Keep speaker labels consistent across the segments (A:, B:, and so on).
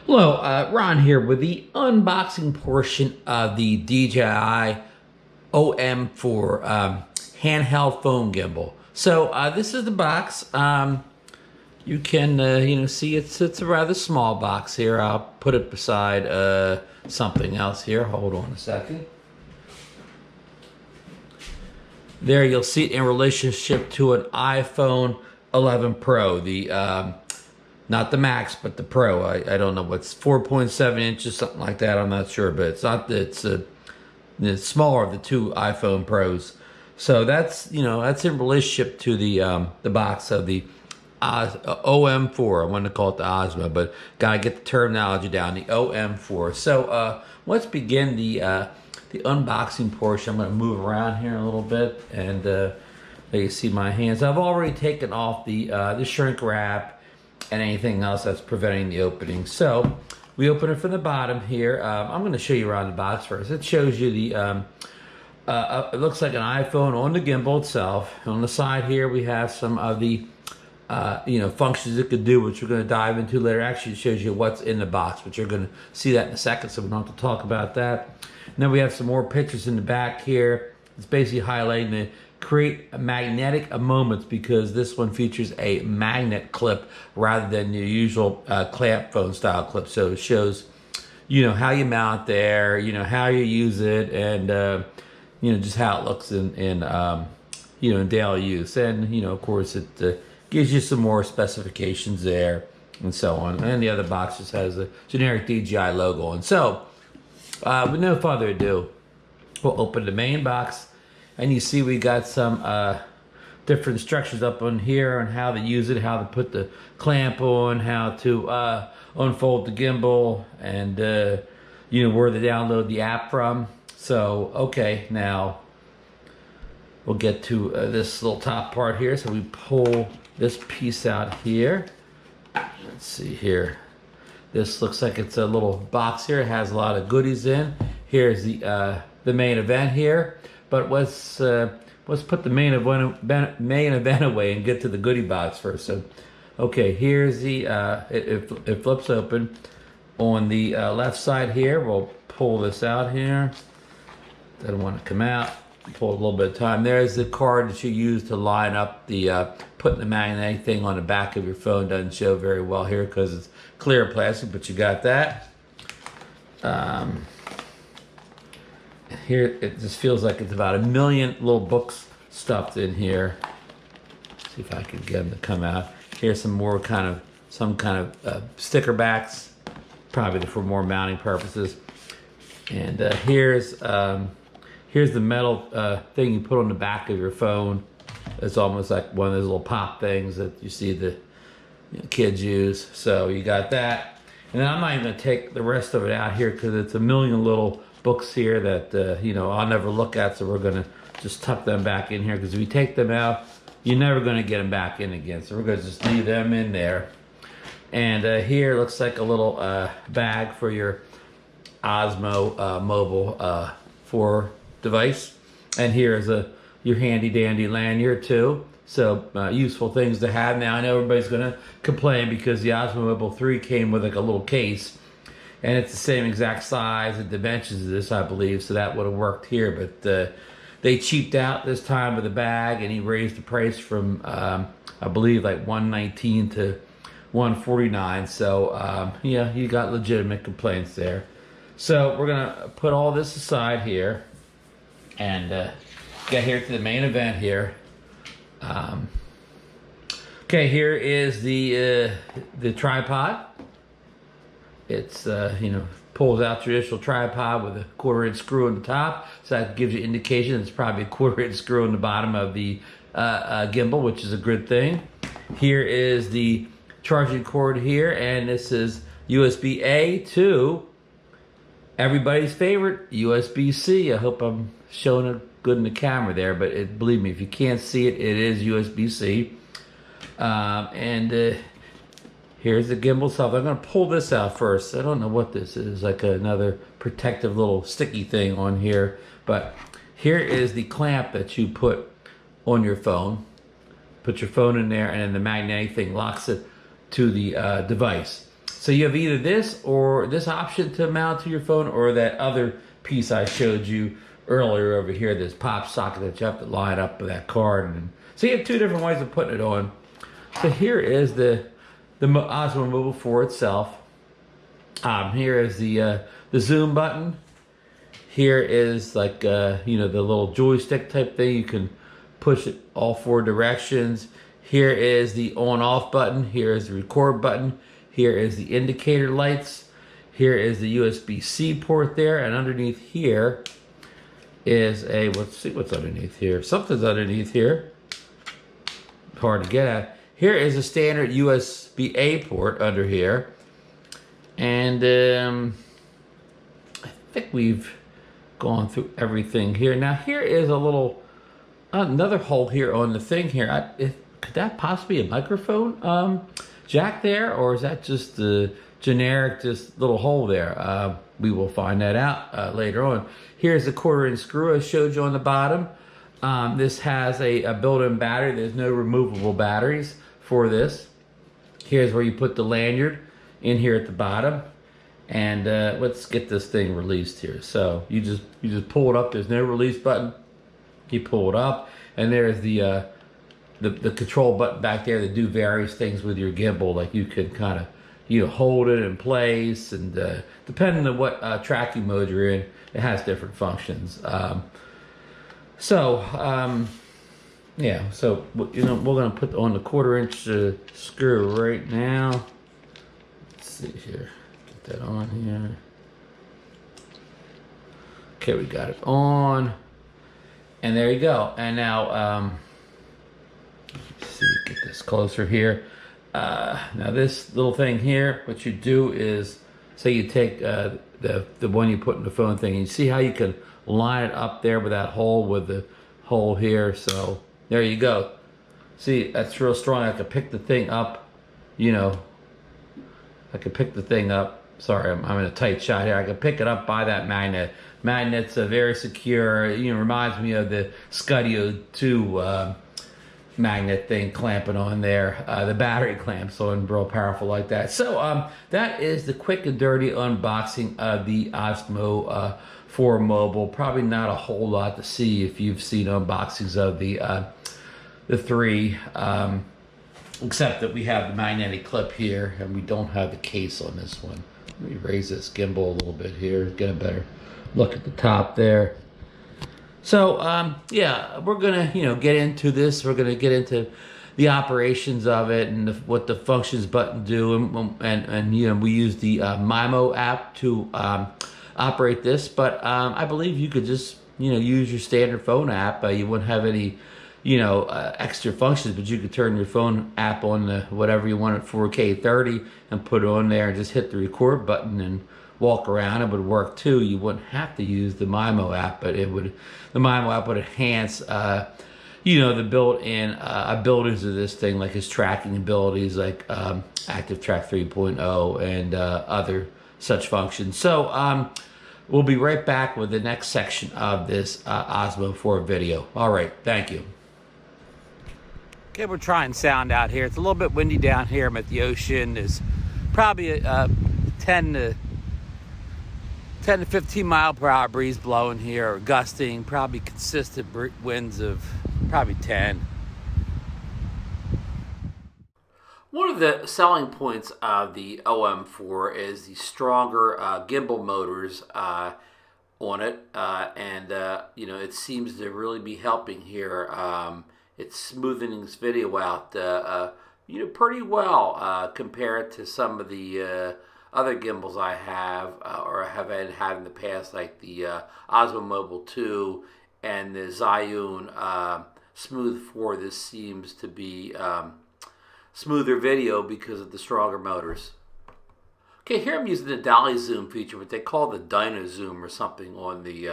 A: Hello, Ron here with the unboxing portion of the DJI OM for handheld phone gimbal. So this is the box. You can see it's a rather small box here. I'll put it beside something else here. Hold on a second. There you'll see it in relationship to an iPhone 11 Pro. The not the Max, but the Pro. I don't know what's 4.7 inches, something like that. I'm not sure, but it's not. It's smaller of the two iPhone Pros. So that's that's in relationship to the box of the OM4. I want to call it the Osmo, but gotta get the terminology down. The OM4. So let's begin the unboxing portion. I'm going to move around here a little bit, and you see my hands. I've already taken off the shrink wrap and anything else that's preventing the opening. So we open it from the bottom here. I'm going to show you around the box first. It shows you the it looks like an iPhone on the gimbal itself. On the side here we have some of the functions it could do, which we're going to dive into later. Actually, it shows you what's in the box, but you're going to see that in a second, so we don't have to talk about that. And then we have some more pictures in the back here. It's basically highlighting the create magnetic moments, because this one features a magnet clip rather than your usual clamp phone style clip. So it shows how you mount there, how you use it, and just how it looks in daily use. And of course it gives you some more specifications there and so on. And the other box just has a generic DJI logo. And so with no further ado, we'll open the main box. And you see we got some different instructions up on here on how to use it, how to put the clamp on, how to unfold the gimbal, and where to download the app from. So, okay, now we'll get to this little top part here. So we pull this piece out here. Let's see here. This looks like it's a little box here. It has a lot of goodies in. Here's the main event here. But let's put the main event away and get to the goodie box first. So, okay, here's the it flips open. On the left side here, we'll pull this out here. Doesn't want to come out. Pull a little bit of time. There's the card that you use to line up the putting the magnetic thing on the back of your phone. Doesn't show very well here because it's clear plastic, but you got that. Here it just feels like it's about a million little books stuffed in here. See if I can get them to come out. Here's some more some kind of sticker backs, probably for more mounting purposes. And here's the metal thing you put on the back of your phone. It's almost like one of those little pop things that you see the kids use. So you got that. And then I'm not even going to take the rest of it out here because it's a million little books here that I'll never look at, so we're going to just tuck them back in here, because if you take them out, you're never going to get them back in again. So we're going to just leave them in there. And here looks like a little bag for your Osmo mobile 4 device. And here's your handy dandy lanyard too. So useful things to have. Now I know everybody's going to complain because the Osmo Mobile 3 came with like a little case, and it's the same exact size and dimensions of this, I believe, so that would have worked here. But they cheaped out this time with the bag, and he raised the price from, I believe, like $119 to $149. So, yeah, you got legitimate complaints there. So we're going to put all this aside here and get here to the main event here. Okay, here is the tripod. It's pulls out traditional tripod with a 1/4-inch screw on the top, so that gives you indication it's probably a 1/4-inch screw on the bottom of the gimbal, which is a good thing. Here is the charging cord here, and this is USB-A to everybody's favorite USB-C. I hope I'm showing it good in the camera there, but believe me, if you can't see it, it is USB-C. Here's the gimbal itself. I'm going to pull this out first. I don't know what this is, like another protective little sticky thing on here. But here is the clamp that you put on your phone. Put your phone in there, and then the magnetic thing locks it to the device. So you have either this or this option to mount to your phone, or that other piece I showed you earlier over here, this pop socket that you have to line up with that card. And so you have two different ways of putting it on. So here is the Osmo Mobile 4 itself. Here is the zoom button. Here is like you know, the little joystick type thing. You can push it all four directions. Here is the on-off button. Here is the record button. Here is the indicator lights. Here is the USB-C port there, and underneath here is a, let's see what's underneath here. Something's underneath here. Hard to get at. Here is a standard USB-A port under here. And I think we've gone through everything here. Now here is a little, another hole here on the thing here. Could that possibly be a microphone jack there? Or is that just the generic, just little hole there? We will find that out later on. Here's the 1/4-inch screw I showed you on the bottom. This has a built-in battery. There's no removable batteries for this. Here's where you put the lanyard in here at the bottom. And let's get this thing released here. So you just pull it up. There's no release button. You pull it up, and there's the control button back there that do various things with your gimbal. Like you can kind of, you know, hold it in place, and depending on what tracking mode you're in, it has different functions. Yeah, so you know, we're gonna put on the 1/4-inch screw right now. Let's see here, get that on here. Okay, we got it on, and there you go. And now, let's see, get this closer here. Now this little thing here, what you do is, say you take the one you put in the phone thing, and you see how you can line it up there with that hole, with the hole here. So there you go. See, that's real strong. I could pick the thing up, you know, I could pick the thing up. Sorry, I'm in a tight shot here. I could pick it up by that magnet. Magnet's very secure. You know, reminds me of the Scudio 2 magnet thing clamping on there. The battery clamps on, real powerful like that. So that is the quick and dirty unboxing of the Osmo 4 Mobile. Probably not a whole lot to see if you've seen unboxings of the 3, except that we have the magnetic clip here, and we don't have the case on this one. Let me raise this gimbal a little bit here, get a better look at the top there. So yeah, we're gonna, you know, get into this. We're gonna get into the operations of it and what the functions button do, and you know, we use the MIMO app to operate this. But I believe you could just, you know, use your standard phone app. You wouldn't have any, you know, extra functions, but you could turn your phone app on the whatever you want at 4K 30 and put it on there and just hit the record button and walk around. It would work too. You wouldn't have to use the MIMO app, but it would, the MIMO app would enhance you know, the built-in abilities of this thing, like its tracking abilities, like Active Track 3.0 and other such functions. So we'll be right back with the next section of this Osmo 4 video. All right, thank you. Okay, we're trying sound out here. It's a little bit windy down here. I'm at the ocean. There's probably a 10 to 15 mile per hour breeze blowing here, or gusting, probably consistent winds of probably 10. One of the selling points of the OM4 is the stronger gimbal motors on it, and you know, it seems to really be helping here. It's smoothing this video out, you know, pretty well compared to some of the other gimbals I have or have had in the past, like the Osmo Mobile 2 and the Zhiyun Smooth 4. This seems to be smoother video because of the stronger motors. Okay, here I'm using the Dolly Zoom feature, what they call the Dyno Zoom or something on the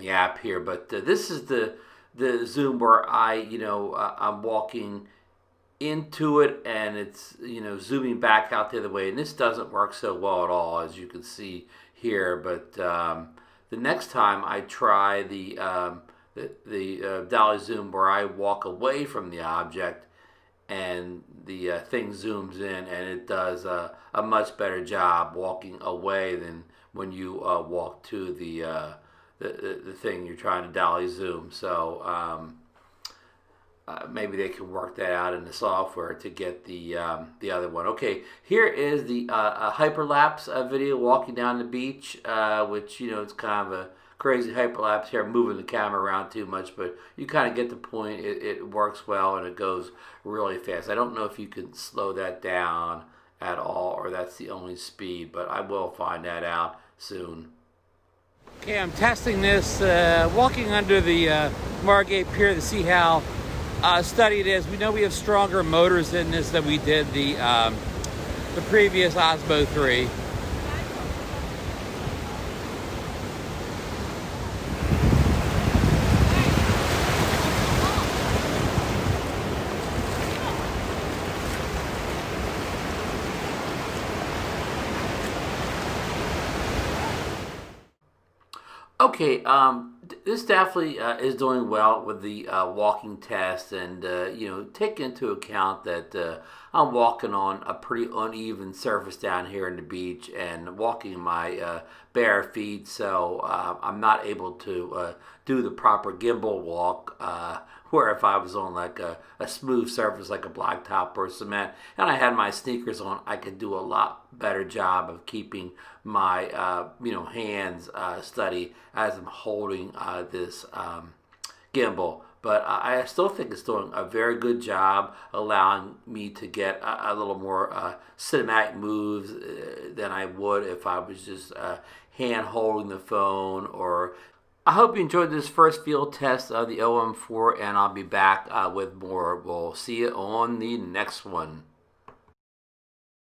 A: app here. But this is the zoom where I'm walking into it, and it's, you know, zooming back out the other way, and this doesn't work so well at all, as you can see here. But the next time I try the Dolly Zoom where I walk away from the object and the thing zooms in, and it does a much better job walking away than when you walk to the thing you're trying to dolly zoom. So maybe they can work that out in the software to get the other one. Okay, here is the hyperlapse video walking down the beach, which it's kind of a crazy hyperlapse here. I'm moving the camera around too much, but you kind of get the point. It works well and it goes really fast. I don't know if you can slow that down at all or that's the only speed, but I will find that out soon. Okay, I'm testing this, walking under the Margate Pier to see how steady it is. We know we have stronger motors in this than we did the previous Osmo 3. Okay, this definitely is doing well with the walking test, and take into account that I'm walking on a pretty uneven surface down here in the beach and walking my bare feet, so I'm not able to do the proper gimbal walk where if I was on like a smooth surface like a blacktop or cement and I had my sneakers on, I could do a lot better job of keeping my hands steady as I'm holding this gimbal. But I still think it's doing a very good job allowing me to get a little more cinematic moves than I would if I was just hand holding the phone. Or I hope you enjoyed this first field test of the OM4, and I'll be back with more. We'll see you on the next one.